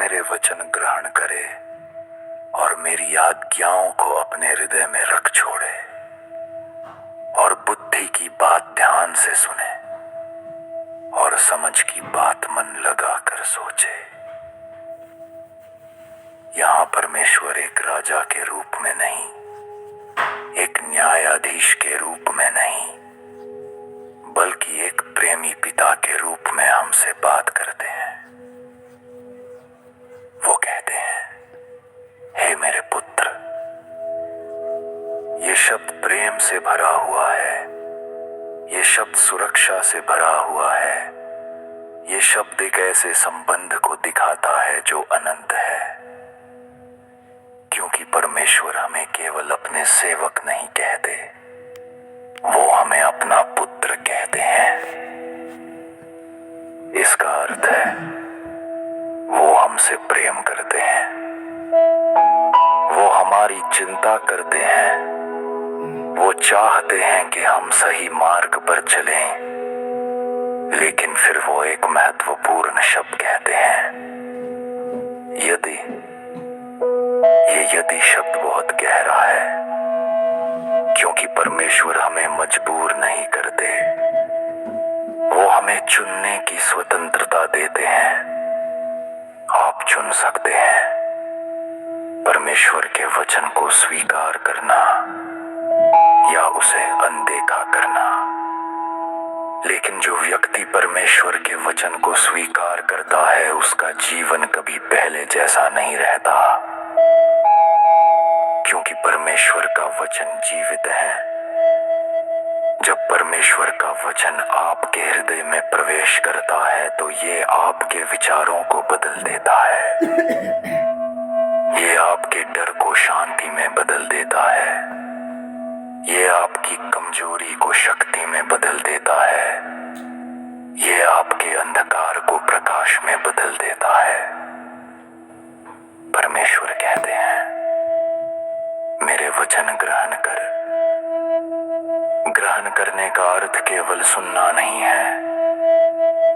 मेरे वचन ग्रहण करे और मेरी आज्ञाओं को अपने हृदय में रख छोड़े और बुद्धि की बात ध्यान से सुने और समझ की बात मन लगाकर सोचे। यहाँ परमेश्वर एक राजा के रूप में नहीं, एक न्यायाधीश के रूप में नहीं, बल्कि एक प्रेमी पिता के रूप में हमसे बात करते हैं। वो कहते हैं, हे मेरे पुत्र। ये शब्द प्रेम से भरा हुआ है, ये शब्द सुरक्षा से भरा हुआ है, ये शब्द एक ऐसे संबंध को दिखाता है जो अनंत है। क्योंकि परमेश्वर हमें केवल अपने सेवक नहीं कहते, वो हमें अपना पुत्र कहते हैं। इसका अर्थ है वो हमसे प्रेम करते हैं, वो हमारी चिंता करते हैं, वो चाहते हैं कि हम सही मार्ग पर चलें। लेकिन फिर वो एक महत्वपूर्ण शब्द कहते हैं, यदि। ये यदि शब्द बहुत गहरा है, क्योंकि परमेश्वर हमें मजबूर नहीं करते, वो हमें चुनने की स्वतंत्रता देते हैं। आप चुन सकते हैं परमेश्वर के वचन को स्वीकार करना या उसे अनदेखा करना। लेकिन जो व्यक्ति परमेश्वर के वचन को स्वीकार करता है, उसका जीवन कभी पहले जैसा नहीं रहता, क्योंकि परमेश्वर का वचन जीवित है। जब परमेश्वर का वचन आपके हृदय में प्रवेश करता है तो ये आपके विचारों को बदल देता है, ये आपके डर को शांति में बदल देता है, ये आपकी कमजोरी को शक्ति में बदल देता है, ये आपके अंधकार को प्रकाश में बदल देता है। परमेश्वर कहते हैं, मेरे वचन ग्रहण कर। ग्रहण करने का अर्थ केवल सुनना नहीं है।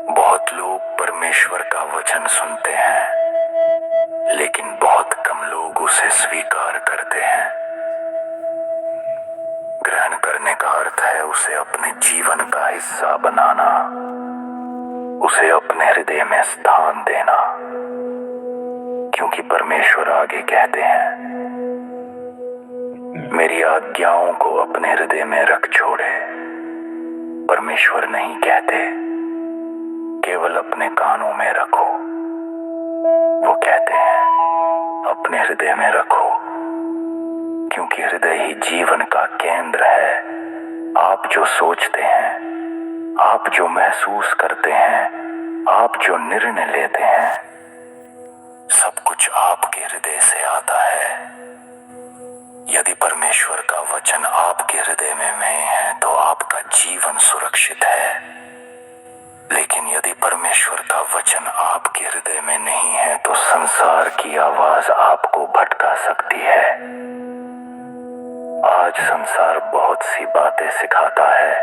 बहुत लोग परमेश्वर का वचन सुनते हैं, लेकिन बहुत कम लोग उसे स्वीकार करते हैं। ग्रहण करने का अर्थ है उसे अपने जीवन का हिस्सा बनाना, उसे अपने हृदय में स्थान देना। क्योंकि परमेश्वर आगे कहते हैं, मेरी आज्ञाओं को अपने हृदय में रख छोड़े। परमेश्वर नहीं कहते केवल अपने कानों में रखो, वो कहते हैं अपने हृदय में रखो, क्योंकि हृदय ही जीवन का केंद्र है। आप जो सोचते हैं, आप जो महसूस करते हैं, आप जो निर्णय लेते हैं, सब कुछ आपके हृदय से आता है। यदि परमेश्वर का वचन आपके हृदय में है तो आपका जीवन सुरक्षित है। लेकिन यदि परमेश्वर का वचन आपके हृदय में नहीं है तो संसार की आवाज आपको भटका सकती है। आज संसार बहुत सी बातें सिखाता है।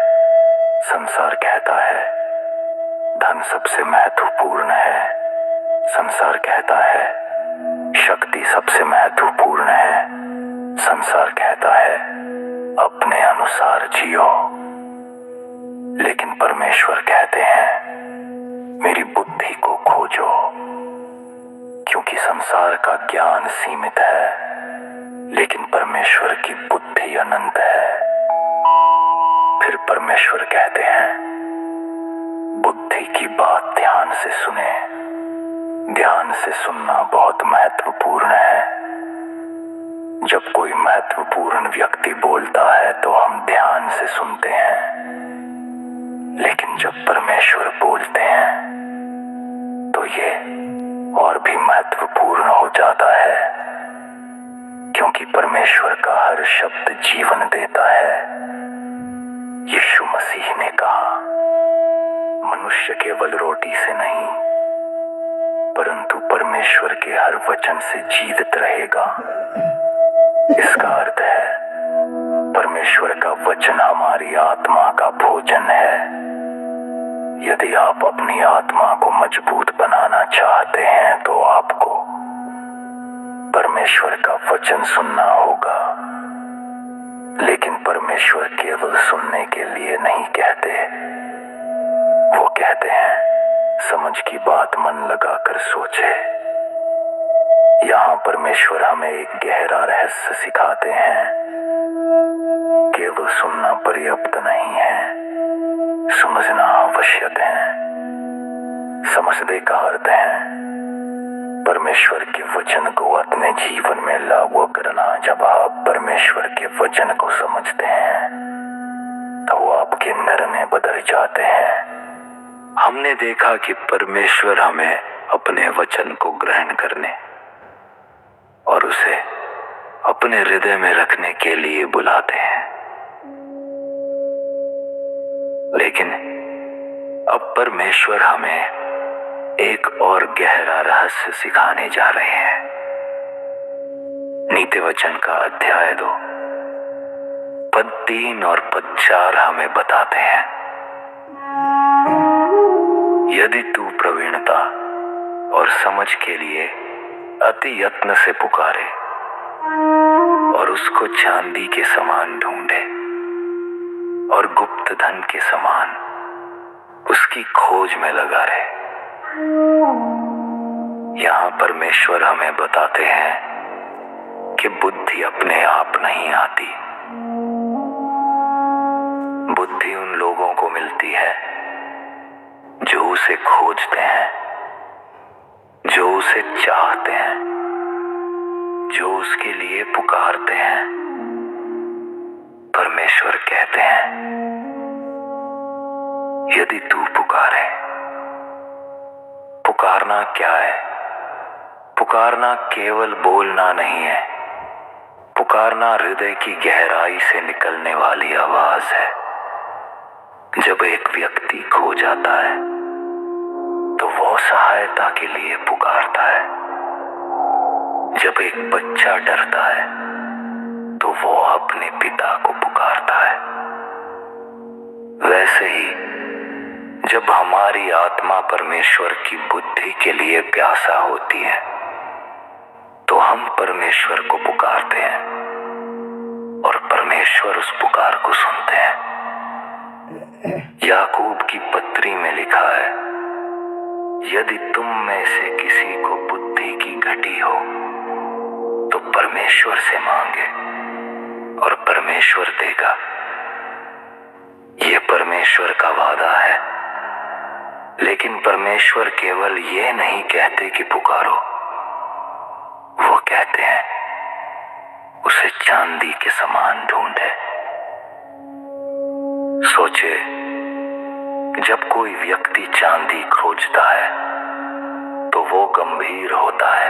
संसार कहता है धन सबसे महत्वपूर्ण है। संसार कहता है शक्ति सबसे महत्वपूर्ण है। संसार कहता है अपने अनुसार जियो। लेकिन परमेश्वर कहते हैं मेरी बुद्धि को खोजो, क्योंकि संसार का ज्ञान सीमित है, लेकिन परमेश्वर की बुद्धि अनंत है। फिर परमेश्वर कहते हैं बुद्धि की बात ध्यान से सुने। ध्यान से सुनना बहुत महत्वपूर्ण है। जब कोई महत्वपूर्ण व्यक्ति बोलता है तो हम ध्यान से सुनते हैं, लेकिन जब परमेश्वर बोलते हैं तो ये और भी महत्वपूर्ण हो जाता है, क्योंकि परमेश्वर का हर शब्द जीवन देता है। यीशु मसीह ने कहा, मनुष्य केवल रोटी से नहीं परंतु परमेश्वर के हर वचन से जीवित रहेगा। इसका अर्थ है परमेश्वर का वचन हमारी आत्मा का भोजन है। यदि आप अपनी आत्मा को मजबूत बनाना चाहते हैं तो आपको परमेश्वर का वचन सुनना होगा। लेकिन परमेश्वर केवल सुनने के लिए नहीं कहते, वो कहते हैं समझ की बात मन लगाकर सोचे। यहाँ परमेश्वर हमें एक गहरा रहस्य सिखाते हैं। केवल सुनना पर्याप्त नहीं है, समझना आवश्यक है। समझने का अर्थ है परमेश्वर के वचन को अपने जीवन में लागू करना। जब आप परमेश्वर के वचन को समझते हैं तो आपके निर्णय बदल जाते हैं। हमने देखा कि परमेश्वर हमें अपने वचन को ग्रहण करने और उसे अपने हृदय में रखने के लिए बुलाते हैं। लेकिन अब परमेश्वर हमें एक और गहरा रहस्य सिखाने जा रहे हैं। नीति वचन का अध्याय 2 पद 3 और पद 4 हमें बताते हैं, यदि तू प्रवीणता और समझ के लिए अति यत्न से पुकारे और उसको चांदी के समान ढूंढे और गुप्त धन के समान उसकी खोज में लगा रहे। यहाँ परमेश्वर हमें बताते हैं कि बुद्धि अपने आप नहीं आती। बुद्धि उन लोगों को मिलती है जो उसे खोजते हैं, जो उसे चाहते हैं, जो उसके लिए पुकारते हैं। परमेश्वर कहते हैं यदि तू पुकारे। पुकारना क्या है? पुकारना केवल बोलना नहीं है। पुकारना हृदय की गहराई से निकलने वाली आवाज है। जब एक व्यक्ति खो जाता है तो वो सहायता के लिए पुकारता है। जब एक बच्चा डरता है तो वो अपने पिता को पुकारता है। वैसे ही जब हमारी आत्मा परमेश्वर की बुद्धि के लिए प्यासा होती है तो हम परमेश्वर को पुकारते हैं और परमेश्वर उस पुकार को सुनते हैं। याकूब की पत्री में लिखा है, यदि तुम में से किसी को बुद्धि की घटी हो तो परमेश्वर से मांगे और परमेश्वर देगा। ये परमेश्वर का वादा है। लेकिन परमेश्वर केवल ये नहीं कहते कि पुकारो, वो कहते हैं उसे चांदी के समान ढूंढे। सोचे, जब कोई व्यक्ति चांदी खोजता है तो वो गंभीर होता है,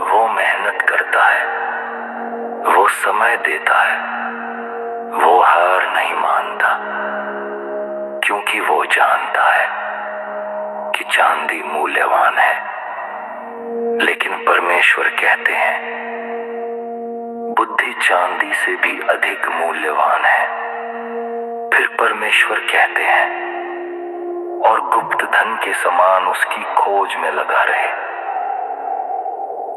वो मेहनत करता है, वो समय देता है, वो हार नहीं मानता, क्योंकि वो जानता है कि चांदी मूल्यवान है। लेकिन परमेश्वर कहते हैं बुद्धि चांदी से भी अधिक मूल्यवान है। फिर परमेश्वर कहते हैं और गुप्त धन के समान उसकी खोज में लगा रहे।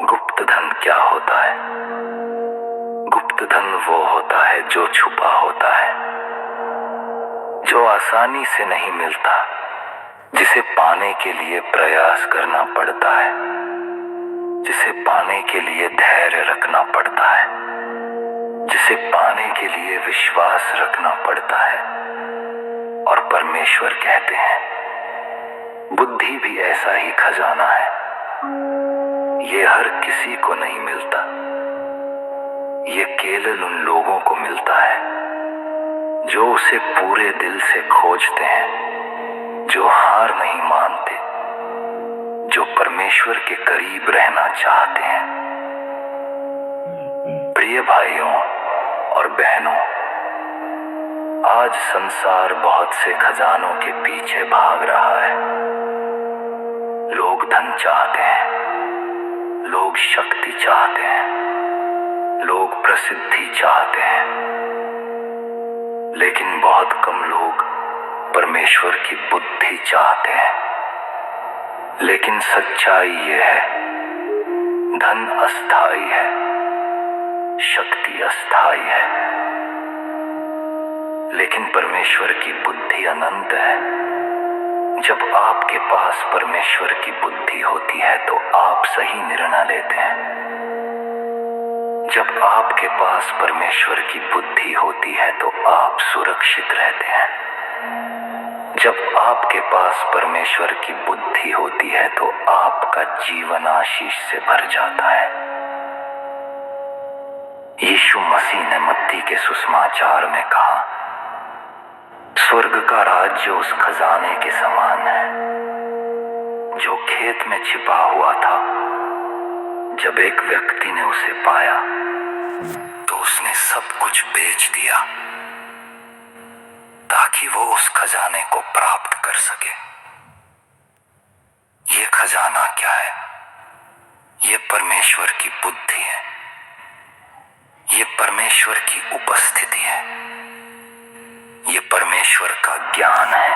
गुप्त धन क्या होता है? गुप्त धन वो होता है जो छुपा होता है, जो आसानी से नहीं मिलता, जिसे पाने के लिए प्रयास करना पड़ता है, जिसे पाने के लिए धैर्य रखना पड़ता है, जिसे पाने के लिए विश्वास रखना पड़ता है। और परमेश्वर कहते हैं बुद्धि भी ऐसा ही खजाना है। ये हर किसी को नहीं मिलता, ये केवल उन लोगों को मिलता है जो उसे पूरे दिल से खोजते हैं, जो हार नहीं मानते, जो परमेश्वर के करीब रहना चाहते हैं। प्रिय भाइयों और बहनों, आज संसार बहुत से खजानों के पीछे भाग रहा है। लोग धन चाहते हैं, लोग शक्ति चाहते हैं, लोग प्रसिद्धि चाहते हैं, लेकिन बहुत कम लोग परमेश्वर की बुद्धि चाहते हैं। लेकिन सच्चाई यह है धन अस्थाई है, शक्ति अस्थाई है, लेकिन परमेश्वर की बुद्धि अनंत है। जब आपके पास परमेश्वर की बुद्धि होती है तो आप सही निर्णय लेते हैं। जब आपके पास परमेश्वर की बुद्धि होती है तो आप सुरक्षित रहते हैं। जब आपके पास परमेश्वर की बुद्धि होती है तो आपका जीवन आशीष से भर जाता है। यीशु मसीह ने मत्ती के सुसमाचार में कहा, स्वर्ग का राज्य उस खजाने के समान है जो खेत में छिपा हुआ था। जब एक व्यक्ति ने उसे पाया तो उसने सब कुछ बेच दिया ताकि वो उस खजाने को प्राप्त कर सके। ये खजाना क्या है? ये परमेश्वर की बुद्धि है, ये परमेश्वर की उपस्थिति है, ये परमेश्वर का ज्ञान है।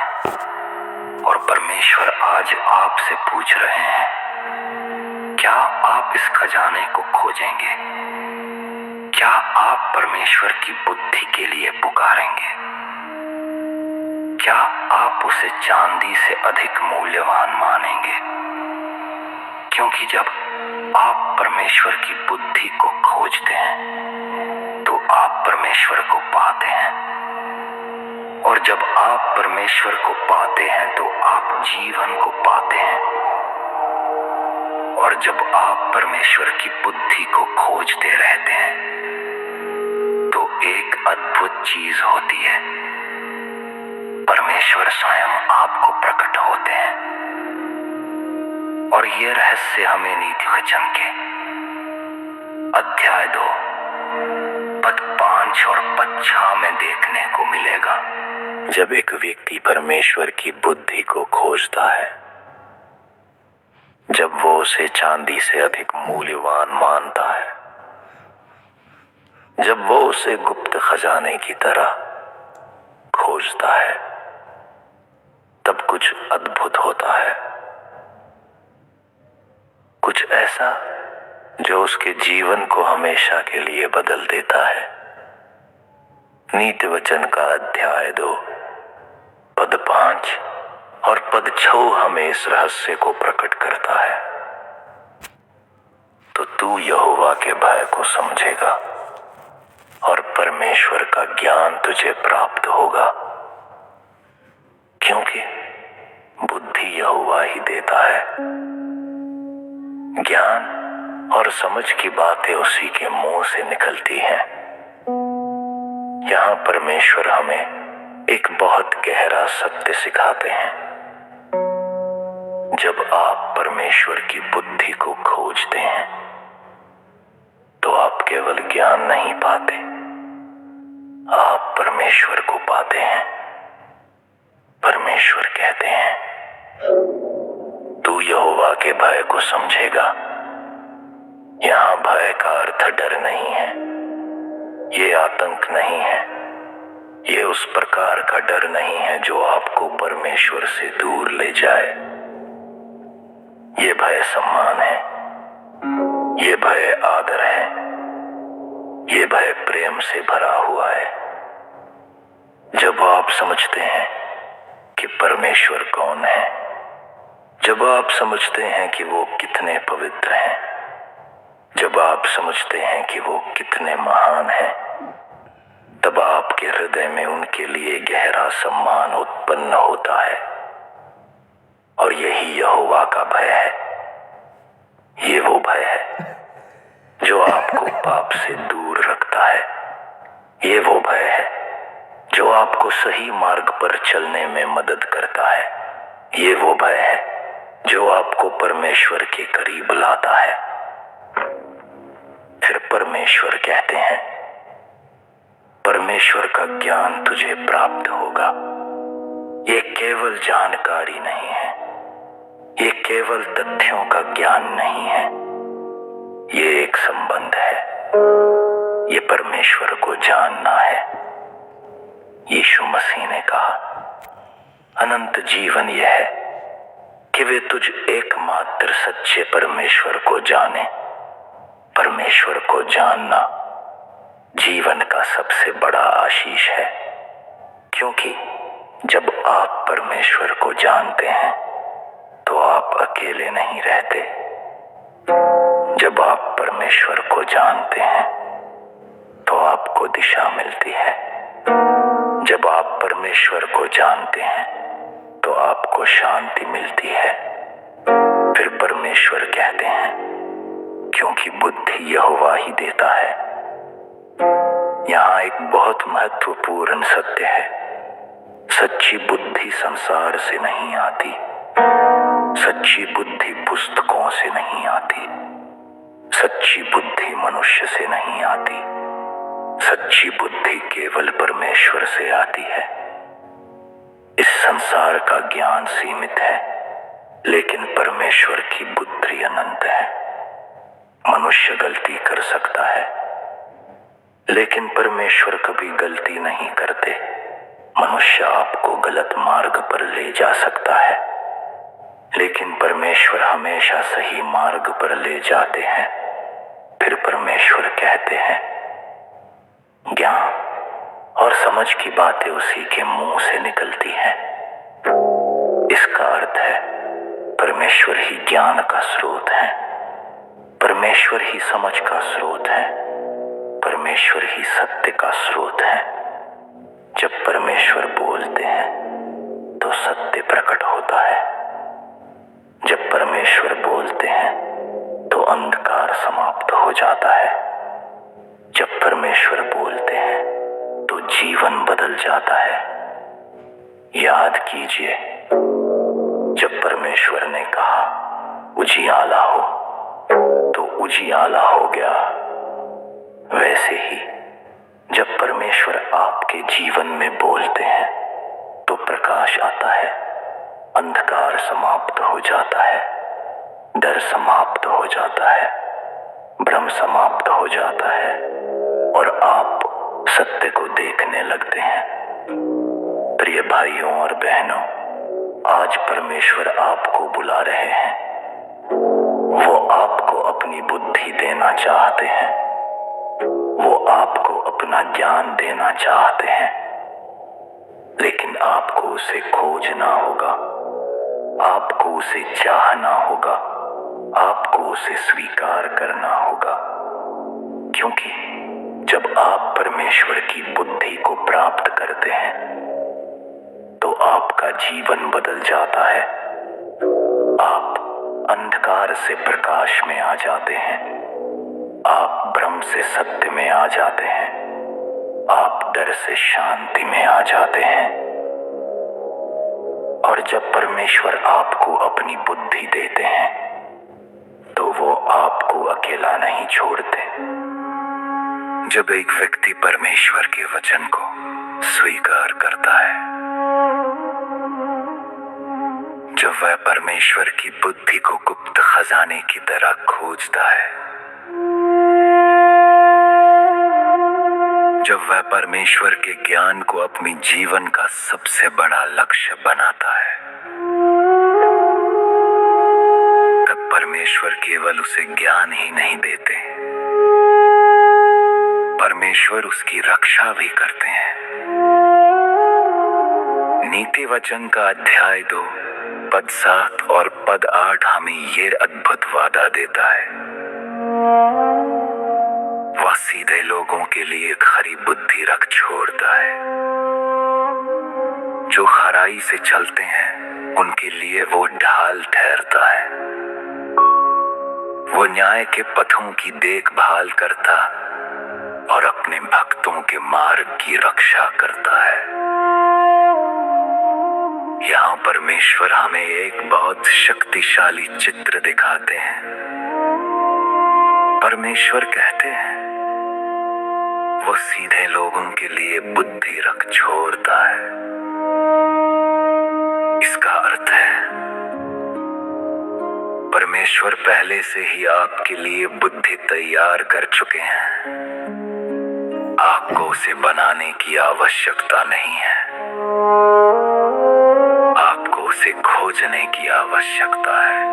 और परमेश्वर आज आपसे पूछ रहे हैं, क्या आप इस खजाने को खोजेंगे? क्या आप परमेश्वर की बुद्धि के लिए पुकारेंगे? क्या आप उसे चांदी से अधिक मूल्यवान मानेंगे? क्योंकि जब आप परमेश्वर की बुद्धि को खोजते हैं तो आप परमेश्वर को पाते हैं, और जब आप परमेश्वर को पाते हैं तो आप जीवन को पाते हैं। और जब आप परमेश्वर की बुद्धि को खोजते रहते हैं तो एक अद्भुत चीज होती है, परमेश्वर स्वयं आपको प्रकट होते हैं। और ये रहस्य हमें नीति वचन के अध्याय 2 पद 5 और पद 6 में देखने को मिलेगा। जब एक व्यक्ति परमेश्वर की बुद्धि को खोजता है, जब वो उसे चांदी से अधिक मूल्यवान मानता है, जब वो उसे गुप्त खजाने की तरह खोजता है, तब कुछ अद्भुत होता है। कुछ ऐसा जो उसके जीवन को हमेशा के लिए बदल देता है। नीति वचन का अध्याय 2 पद 5 और पद 6 हमें इस रहस्य को प्रकट करता है। तो तू यहोवा के भय को समझेगा और परमेश्वर का ज्ञान तुझे प्राप्त होगा, क्योंकि बुद्धि यहोवा ही देता है। ज्ञान और समझ की बातें उसी के मुंह से निकलती हैं। यहाँ परमेश्वर हमें एक बहुत गहरा सत्य सिखाते हैं। जब आप परमेश्वर की बुद्धि को खोजते हैं तो आप केवल ज्ञान नहीं पाते, आप परमेश्वर को पाते हैं। परमेश्वर कहते हैं, तू यहोवा के भय को समझेगा। यहाँ भय का अर्थ डर नहीं है, ये आतंक नहीं है, ये उस प्रकार का डर नहीं है जो आपको परमेश्वर से दूर ले जाए। ये भय सम्मान है, ये भय आदर है, ये भय प्रेम से भरा हुआ है। जब आप समझते हैं कि परमेश्वर कौन है, जब आप समझते हैं कि वो कितने पवित्र हैं, जब आप समझते हैं कि वो कितने महान हैं, तब आपके हृदय में उनके लिए गहरा सम्मान उत्पन्न होता है। और यही यहोवा का भय है। ये वो भय है जो आपको पाप से दूर रखता है। ये वो भय है जो आपको सही मार्ग पर चलने में मदद करता है। ये वो भय है जो आपको परमेश्वर के करीब लाता है। फिर परमेश्वर कहते हैं, परमेश्वर का ज्ञान तुझे प्राप्त होगा। ये केवल जानकारी नहीं है, ये केवल तथ्यों का ज्ञान नहीं है, ये एक संबंध है। ये परमेश्वर को जानना है। यीशु मसीह ने कहा, अनंत जीवन यह है कि वे तुझ एकमात्र सच्चे परमेश्वर को जाने परमेश्वर को जानना जीवन का सबसे बड़ा आशीष है, क्योंकि जब आप परमेश्वर को जानते हैं तो आप अकेले नहीं रहते। जब आप परमेश्वर को जानते हैं तो आपको दिशा मिलती है। जब आप परमेश्वर को जानते हैं तो आपको शांति मिलती है। फिर परमेश्वर कहते हैं, क्योंकि बुद्धि यहोवा ही देता है। यहाँ एक बहुत महत्वपूर्ण सत्य है। सच्ची बुद्धि संसार से नहीं आती। सच्ची बुद्धि पुस्तकों से नहीं आती। सच्ची बुद्धि मनुष्य से नहीं आती। सच्ची बुद्धि केवल परमेश्वर से आती है। इस संसार का ज्ञान सीमित है, लेकिन परमेश्वर की बुद्धि अनंत है। मनुष्य गलती कर सकता है, लेकिन परमेश्वर कभी गलती नहीं करते। मनुष्य आपको गलत मार्ग पर ले जा सकता है, लेकिन परमेश्वर हमेशा सही मार्ग पर ले जाते हैं। फिर परमेश्वर कहते हैं, ज्ञान और समझ की बातें उसी के मुंह से निकलती हैं। इसका अर्थ है परमेश्वर ही ज्ञान का स्रोत है। परमेश्वर ही समझ का स्रोत है। परमेश्वर ही सत्य का स्रोत है। जब परमेश्वर बोलते हैं तो सत्य प्रकट होता है। जब परमेश्वर बोलते हैं तो अंधकार समाप्त हो जाता है। जब परमेश्वर बोलते हैं तो जीवन बदल जाता है। याद कीजिए, जब परमेश्वर ने कहा उजियाला हो तो उजियाला हो गया। वैसे ही जब परमेश्वर आपके जीवन में बोलते हैं तो प्रकाश आता है। अंधकार समाप्त हो जाता है। डर समाप्त हो जाता है। भ्रम समाप्त हो जाता है और आप सत्य को देखने लगते हैं। प्रिय भाइयों और बहनों, आज परमेश्वर आपको बुला रहे हैं। वो आपको अपनी बुद्धि देना चाहते हैं। वो आपको अपना ज्ञान देना चाहते हैं, लेकिन आपको उसे खोजना होगा। आपको उसे चाहना होगा। आपको उसे स्वीकार करना होगा, क्योंकि जब आप परमेश्वर की बुद्धि को प्राप्त करते हैं तो आपका जीवन बदल जाता है। आप अंधकार से प्रकाश में आ जाते हैं। आप भ्रम से सत्य में आ जाते हैं। आप डर से शांति में आ जाते हैं। और जब परमेश्वर आपको अपनी बुद्धि देते हैं तो वो आपको अकेला नहीं छोड़ते। जब एक व्यक्ति परमेश्वर के वचन को स्वीकार करता है, जब वह परमेश्वर की बुद्धि को गुप्त खजाने की तरह खोजता है, जब वह परमेश्वर के ज्ञान को अपनी जीवन का सबसे बड़ा लक्ष्य बनाता है, तब परमेश्वर केवल उसे ज्ञान ही नहीं देते, परमेश्वर उसकी रक्षा भी करते हैं। नीति वचन का अध्याय 2 पद 7 और पद 8 हमें ये अद्भुत वादा देता है। वह सीधे लोगों के लिए खरी बुद्धि रख छोड़ता है। जो खराई से चलते हैं उनके लिए वो ढाल ठहरता है। वो न्याय के पथों की देखभाल करता और अपने भक्तों के मार्ग की रक्षा करता है। यहाँ परमेश्वर हमें एक बहुत शक्तिशाली चित्र दिखाते हैं। परमेश्वर कहते हैं, वो सीधे लोगों के लिए बुद्धि रख छोड़ता है। इसका अर्थ है परमेश्वर पहले से ही आपके लिए बुद्धि तैयार कर चुके हैं। आपको उसे बनाने की आवश्यकता नहीं है। आपको उसे खोजने की आवश्यकता है।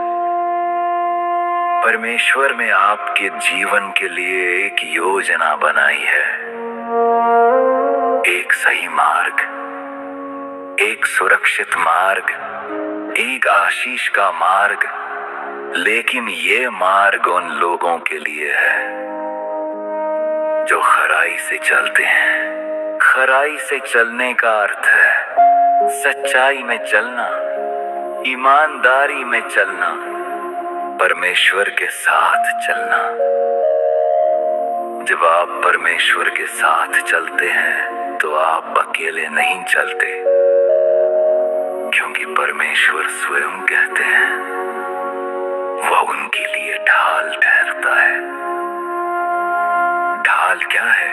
परमेश्वर ने आपके जीवन के लिए एक योजना बनाई है, एक सही मार्ग, एक सुरक्षित मार्ग, एक आशीष का मार्ग। लेकिन ये मार्ग उन लोगों के लिए है जो खराई से चलते हैं। खराई से चलने का अर्थ है सच्चाई में चलना, ईमानदारी में चलना, परमेश्वर के साथ चलना। जब आप परमेश्वर के साथ चलते हैं तो आप अकेले नहीं चलते, क्योंकि परमेश्वर स्वयं कहते हैं वह उनके लिए ढाल ठहरता है। ढाल क्या है?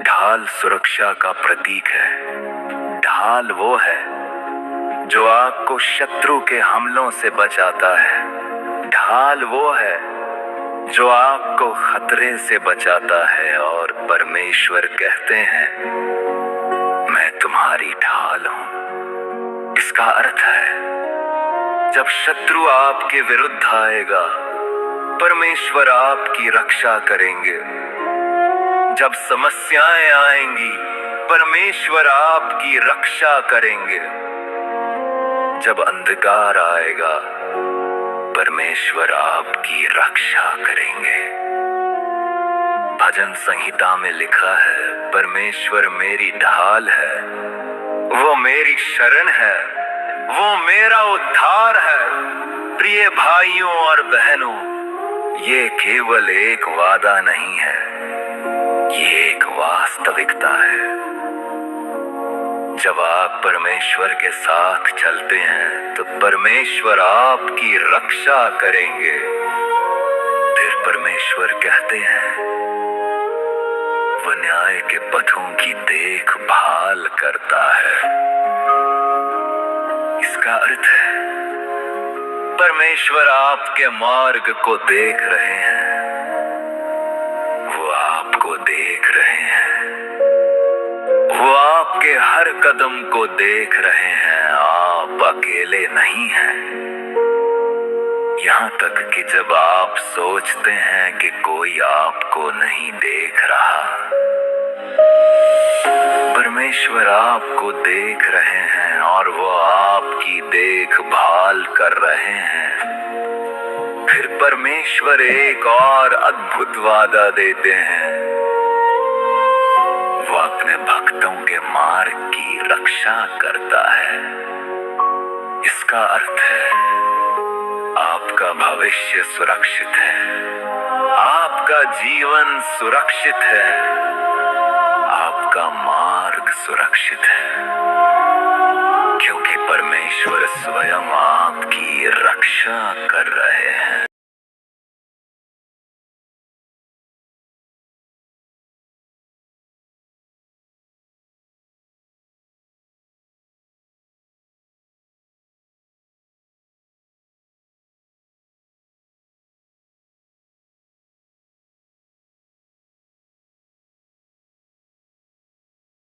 ढाल सुरक्षा का प्रतीक है। ढाल वो है जो आपको शत्रु के हमलों से बचाता है। ढाल वो है जो आपको खतरे से बचाता है। और परमेश्वर कहते हैं मैं तुम्हारी ढाल हूं। इसका अर्थ है जब शत्रु आपके विरुद्ध आएगा, परमेश्वर आपकी रक्षा करेंगे। जब समस्याएं आएंगी, परमेश्वर आपकी रक्षा करेंगे। जब अंधकार आएगा, परमेश्वर आपकी रक्षा करेंगे। भजन संहिता में लिखा है, परमेश्वर मेरी ढाल है, वो मेरी शरण है, वो मेरा उद्धार है। प्रिय भाइयों और बहनों, ये केवल एक वादा नहीं है, ये एक वास्तविकता है। जब आप परमेश्वर के साथ चलते हैं तो परमेश्वर आपकी रक्षा करेंगे। फिर परमेश्वर कहते हैं वह न्याय के पथों की देखभाल करता है। इसका अर्थ है परमेश्वर आपके मार्ग को देख रहे हैं, वो आपको देख रहे हैं, वो आपके हर कदम को देख रहे हैं। आप अकेले नहीं हैं। यहाँ तक कि जब आप सोचते हैं कि कोई आपको नहीं देख रहा, परमेश्वर आपको देख रहे हैं और वो आपकी देखभाल कर रहे हैं। फिर परमेश्वर एक और अद्भुत वादा देते हैं, वो अपने भक्तों के मार्ग की रक्षा करता है। इसका अर्थ है आपका भविष्य सुरक्षित है, आपका जीवन सुरक्षित है, आपका मार्ग सुरक्षित है, क्योंकि परमेश्वर स्वयं आपकी रक्षा कर रहे हैं।